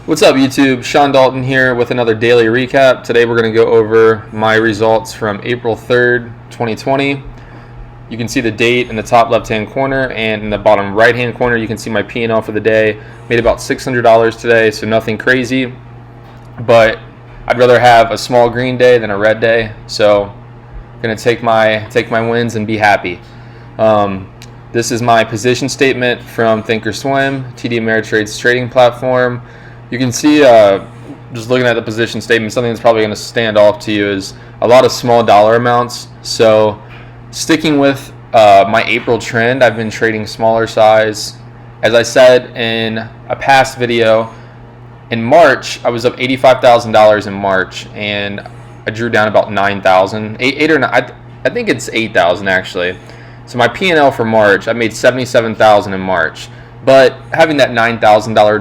What's up, YouTube? Sean Dalton here with another daily recap. Today we're going to go over my results from April 3rd, 2020. You can see the date in the top left-hand corner, and in the bottom right-hand corner you can see my P&L for the day. Made about $600 today, so nothing crazy. But I'd rather have a small green day than a red day, so I'm going to take my wins and be happy. This is my position statement from Thinkorswim, TD Ameritrade's trading platform. You can see, just looking at the position statement, something that's probably going to stand off to you is a lot of small dollar amounts. So sticking with my April trend, I've been trading smaller size. As I said in a past video, in March, I was up $85,000 in March, and I drew down about 9,000, eight or nine, I think it's 8,000 actually. So my P&L for March, I made $77,000 in March. But having that $9,000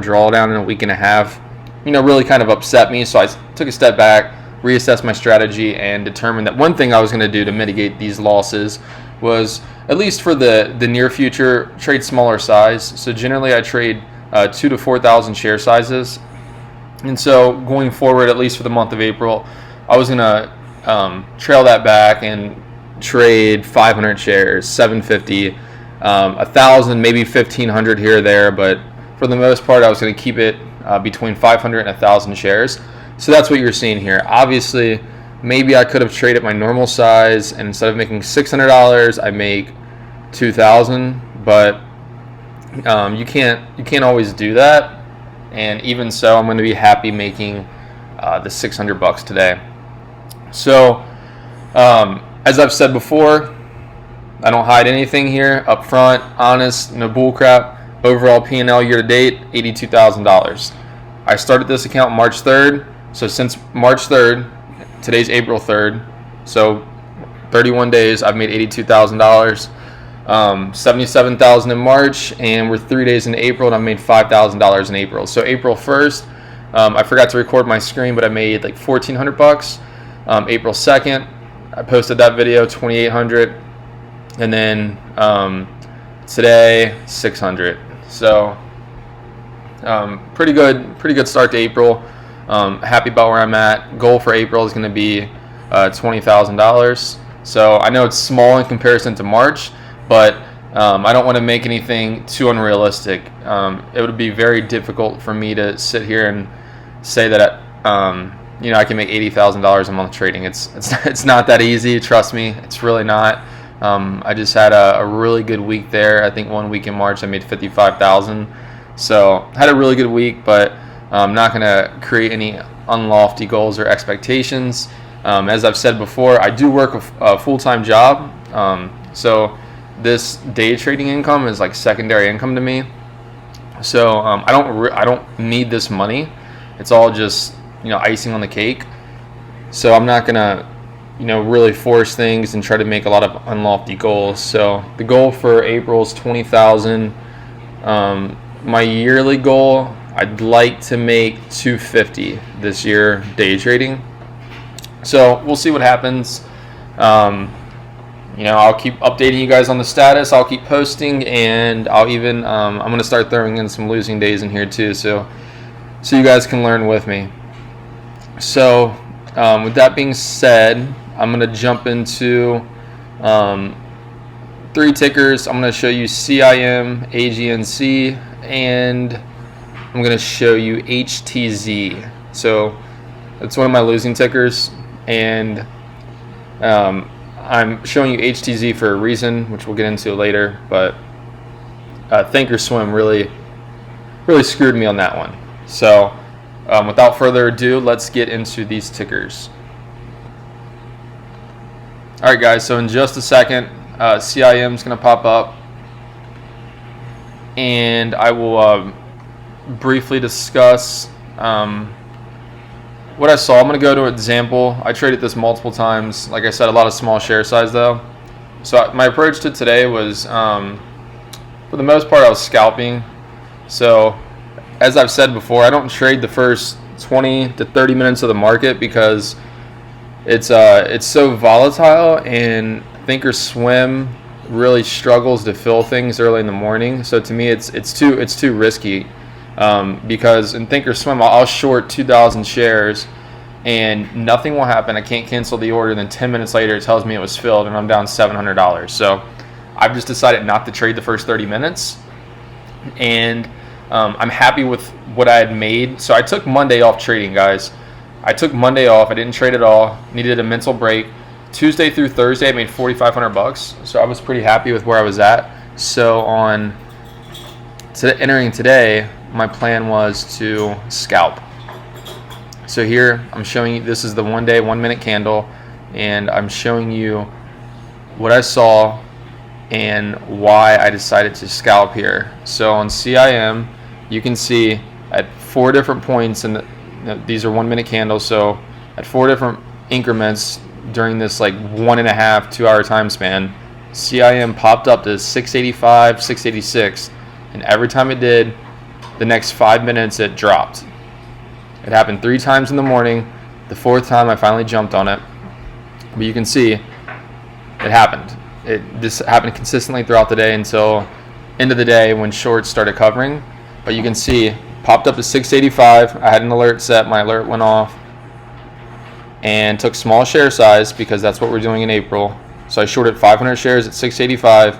drawdown in a week and a half, really kind of upset me. So I took a step back, reassessed my strategy, and determined that one thing I was going to do to mitigate these losses was, at least for the near future, trade smaller size. So generally I trade 2,000 to 4,000 share sizes. And so going forward, at least for the month of April, I was going to trail that back and trade 500 shares, 750, 1,000, maybe 1,500 here or there, but for the most part I was going to keep it between 500 and 1,000 shares. So that's what you're seeing here. Obviously, maybe I could have traded my normal size, and instead of making $600, I make 2,000. But you can't always do that. And even so, I'm going to be happy making the $600 today. So as I've said before, I don't hide anything here. Up front, honest, no bullcrap. Overall P&L year to date, $82,000. I started this account March 3rd. So since March 3rd, today's April 3rd. So 31 days, I've made $82,000. $77,000 in March, and we're 3 days into April, and I've made $5,000 in April. So April 1st, I forgot to record my screen, but I made like $1,400. April 2nd, I posted that video, $2,800. And then today, $600. So pretty good start to April. Happy about where I'm at. Goal for April is going to be $20,000. So I know it's small in comparison to March, but I don't want to make anything too unrealistic. It would be very difficult for me to sit here and say that I can make $80,000 a month trading. It's not that easy. Trust me, it's really not. I just had a really good week there. I think 1 week in March I made $55,000. So had a really good week, but I'm not going to create any unlofty goals or expectations. As I've said before, I do work a full-time job. So this day trading income is like secondary income to me. So I don't need this money. It's all just icing on the cake. So I'm not going to really force things and try to make a lot of unlofty goals. So the goal for April is 20,000. My yearly goal, I'd like to make 250 this year day trading. So we'll see what happens. I'll keep updating you guys on the status. I'll keep posting, and I'll even I'm going to start throwing in some losing days in here too, so you guys can learn with me. So with that being said, I'm going to jump into 3 tickers. I'm going to show you CIM, AGNC, and I'm going to show you HTZ. So that's one of my losing tickers, and I'm showing you HTZ for a reason, which we'll get into later. But Thinkorswim really screwed me on that one. So without further ado, let's get into these tickers. Alright guys, so in just a second, CIM is going to pop up, and I will briefly discuss what I saw. I'm going to go to an example. I traded this multiple times. Like I said, a lot of small share size though. So my approach to today was, for the most part, I was scalping. So as I've said before, I don't trade the first 20 to 30 minutes of the market because it's so volatile, and Thinkorswim really struggles to fill things early in the morning. So to me, it's too risky. Because in Thinkorswim, I'll short 2,000 shares and nothing will happen. I can't cancel the order. Then 10 minutes later, it tells me it was filled and I'm down $700. So I've just decided not to trade the first 30 minutes. And I'm happy with what I had made. So I took Monday off trading, guys. I took Monday off. I didn't trade at all. Needed a mental break. Tuesday through Thursday, I made $4,500. So I was pretty happy with where I was at. So entering today, my plan was to scalp. So here I'm showing you, this is the 1 day, 1 minute candle, and I'm showing you what I saw and why I decided to scalp here. So on CIM, you can see at 4 different points, and these are 1 minute candles, so at 4 different increments during this like 1.5 2 hour time span, CIM popped up to 685, 686, and every time it did, the next 5 minutes it dropped. It happened 3 times in the morning. The 4th time I finally jumped on it. But you can see it happened. This happened consistently throughout the day until end of the day when shorts started covering. But you can see popped up to 685. I had an alert set. My alert went off and took small share size because that's what we're doing in April. So I shorted 500 shares at 685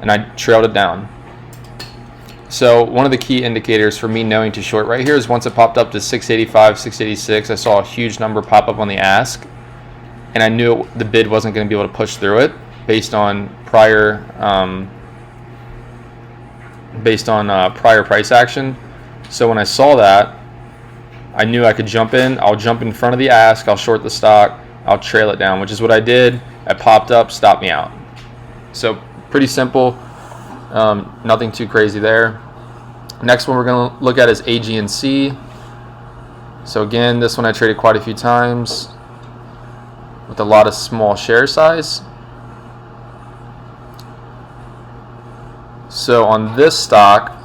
and I trailed it down. So one of the key indicators for me knowing to short right here is once it popped up to 685, 686, I saw a huge number pop up on the ask, and I knew the bid wasn't going to be able to push through it based on prior price action. So when I saw that, I knew I could jump in. I'll jump in front of the ask. I'll short the stock. I'll trail it down, which is what I did. It popped up, stopped me out. So pretty simple. Nothing too crazy there. Next one we're going to look at is AGNC. So again, this one I traded quite a few times with a lot of small share size. So on this stock,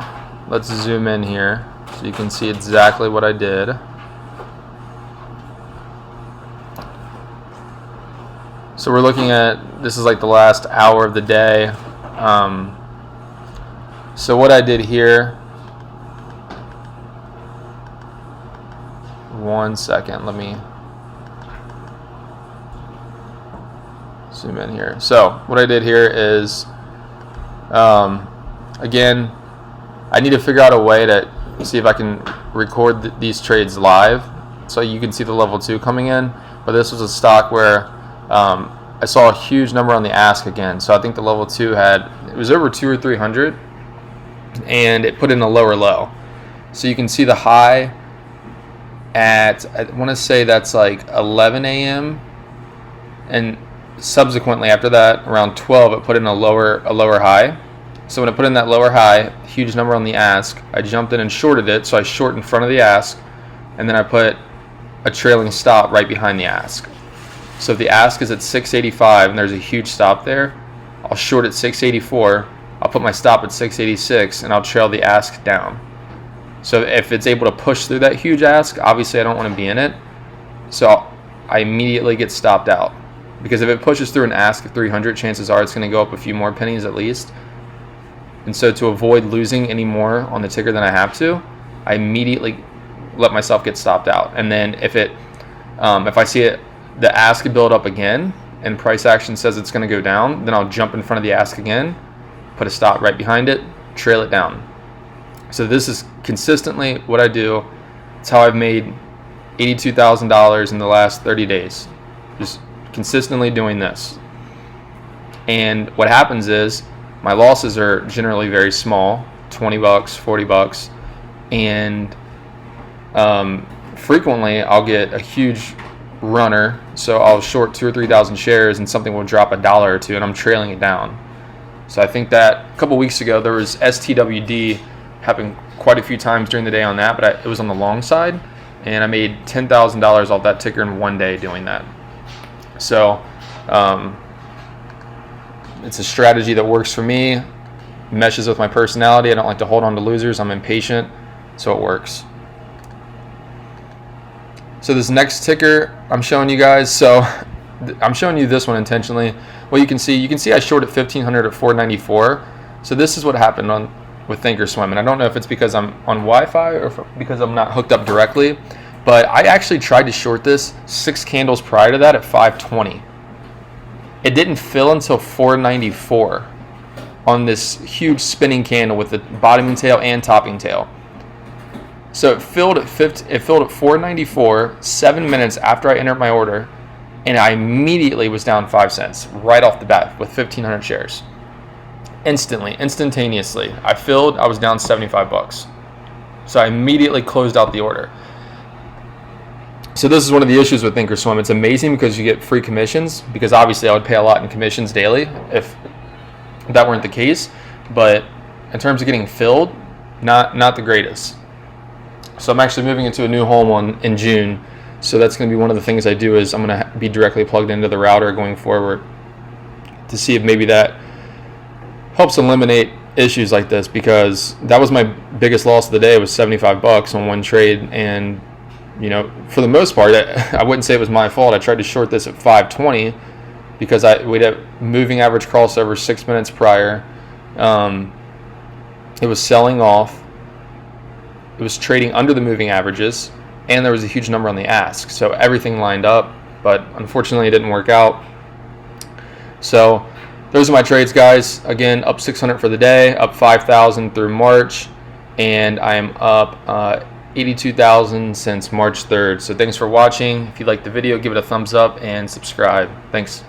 let's zoom in here so you can see exactly what I did. So we're looking at, this is like the last hour of the day. So what I did here, one second, let me zoom in here. So what I did here is, again, I need to figure out a way to see if I can record these trades live so you can see the level 2 coming in. But this was a stock where I saw a huge number on the ask again. So I think the level 2 it was over 200 or 300. And it put in a lower low. So you can see the high at, I want to say that's like 11 a.m. and subsequently after that around 12 it put in a lower high. So when it put in that lower high, huge number on the ask, I jumped in and shorted it. So I short in front of the ask, and then I put a trailing stop right behind the ask. So if the ask is at 685 and there's a huge stop there, I'll short at 684. I'll put my stop at 686 and I'll trail the ask down. So if it's able to push through that huge ask, obviously I don't want to be in it. So I immediately get stopped out. Because if it pushes through an ask of 300, chances are it's going to go up a few more pennies at least. And so to avoid losing any more on the ticker than I have to, I immediately let myself get stopped out. And then if I see the ask build up again and price action says it's going to go down, then I'll jump in front of the ask again, put a stop right behind it, trail it down. So this is consistently what I do. It's how I've made $82,000 in the last 30 days. Just consistently doing this. And what happens is my losses are generally very small, $20, $40, and frequently I'll get a huge runner. So I'll short 2,000 or 3,000 shares and something will drop $1 or $2 and I'm trailing it down. So I think that a couple weeks ago there was STWD happened quite a few times during the day on that, but it was on the long side, and I made $10,000 off that ticker in 1 day doing that. So it's a strategy that works for me, meshes with my personality. I don't like to hold on to losers. I'm impatient, so it works. So this next ticker I'm showing you guys, so I'm showing you this one intentionally. Well, you can see I shorted 1,500 at 494. So this is what happened on with Thinkorswim, and I don't know if it's because I'm on Wi-Fi or because I'm not hooked up directly, but I actually tried to short this 6 candles prior to that at 520. It didn't fill until 494 on this huge spinning candle with the bottoming tail and topping tail. So it filled at 494, 7 minutes after I entered my order, and I immediately was down 5 cents right off the bat with 1,500 shares. Instantaneously, I was down 75 bucks. So I immediately closed out the order. So this is one of the issues with Thinkorswim. It's amazing because you get free commissions, because obviously I would pay a lot in commissions daily if that weren't the case. But in terms of getting filled, not the greatest. So I'm actually moving into a new home in June. So that's going to be one of the things I do, is I'm going to be directly plugged into the router going forward to see if maybe that helps eliminate issues like this, because that was my biggest loss of the day. It was 75 bucks on one trade, and for the most part, I wouldn't say it was my fault. I tried to short this at 520 because we'd have moving average crossover 6 minutes prior. It was selling off. It was trading under the moving averages, and there was a huge number on the ask. So everything lined up, but unfortunately it didn't work out. So those are my trades, guys. Again, up 600 for the day, up 5,000 through March, and I am up 82,000 since March 3rd. So thanks for watching. If you liked the video, give it a thumbs up and subscribe. Thanks.